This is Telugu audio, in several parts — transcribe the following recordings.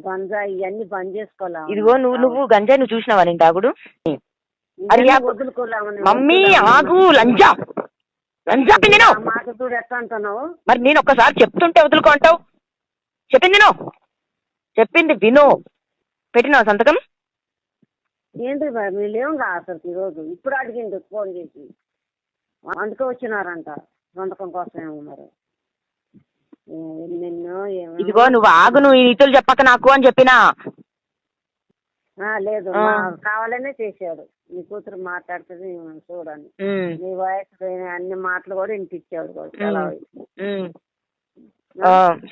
గంజాయి ఇవన్నీ బంద్ చేసుకోవాలి. ఇదిగో నువ్వు గంజాయి నువ్వు చూసినావా నేను తాగుడు? మమ్మీ ఆగు, లంజా లంజా నేను మాట చూడు ఎట్లా అంటున్నావు. మరి నేను ఒక్కసారి చెప్తుంటే వదులుకుంటావు. చెప్పింది విను. పెట్టినావు సంతకం? ఏంటి వీళ్ళేం అసలు ఈరోజు ఇప్పుడు అడిగింది ఫోన్ చేసి, అందుకే వచ్చినారంట సంతకం కోసం. ఏమో మరి నిన్ను ఇదిగో నువ్వు ఆగు, నువ్వు ఈ రీతులు చెప్పక నాకు అని చెప్పినా. లేదు కావాలనే చేశాడు. నీ కూతురు మాట్లాడుతుంది చూడండి, నీ వయసు అన్ని మాటలు కూడా వినిపించాడు.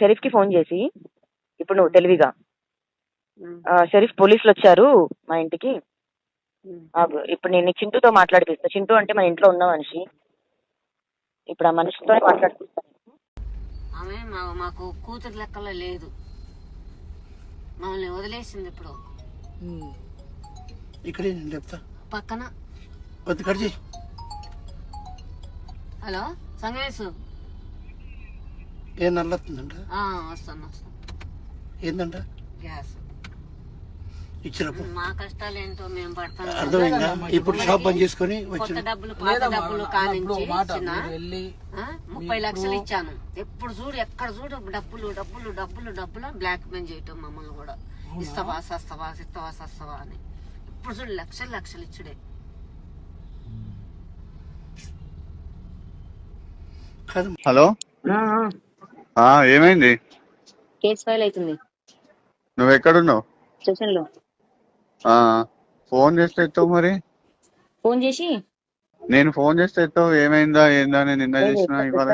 షరీఫ్ కి ఫోన్ చేసి ఇప్పుడు నువ్వు తెలివిగా, షరీఫ్ పోలీసులు వచ్చారు మా ఇంటికి, ఇప్పుడు నేను చింటూతో మాట్లాడిపిస్తా. చింటూ అంటే మన ఇంట్లో ఉన్న మనిషి. ఇప్పుడు ఆ మనిషితో మాట్లాడిపిస్తాను. ఆమె మాకు కూతురు లెక్కలో లేదు, మమ్మల్ని వదిలేసింది. ఇప్పుడు పక్కన. హలో సంగమేశ్, వస్తాను ఏందంట గ్యాస్. ఇచ్చినప్పుడు మా కష్టాలు ఏంటో మేము పడతాం. అర్థమైందా? ఇప్పుడు షాప్ బంద్ చేసుకుని కొత్త డబ్బులు పాత డబ్బులు కానించి 30 లక్షలు ఇచ్చాను. ఎప్పుడు చూడు ఎక్కడ చూడు డబ్బులు డబ్బులు డబ్బులు డబ్బులు బ్లాక్ మెయిల్ చేయటం మమ్మల్ని కూడా. ఇస్తావా సస్తావా ఇస్తావా సస్తావా అని ఇప్పుడు చూడు లక్షలు లక్షలు ఇచ్చుడే. హలో, ఏమైంది? కేసు ఫైల్ అవుతుంది. నువ్వు ఎక్కడున్నావు? స్టేషన్ లో. ఫోన్ చేస్తే ఎత్తావు మరి? ఫోన్ చేసి నేను ఫోన్ చేస్తే ఎత్తావు. ఏమైందా ఏందా అని నిన్న చేసిన ఇవాళ.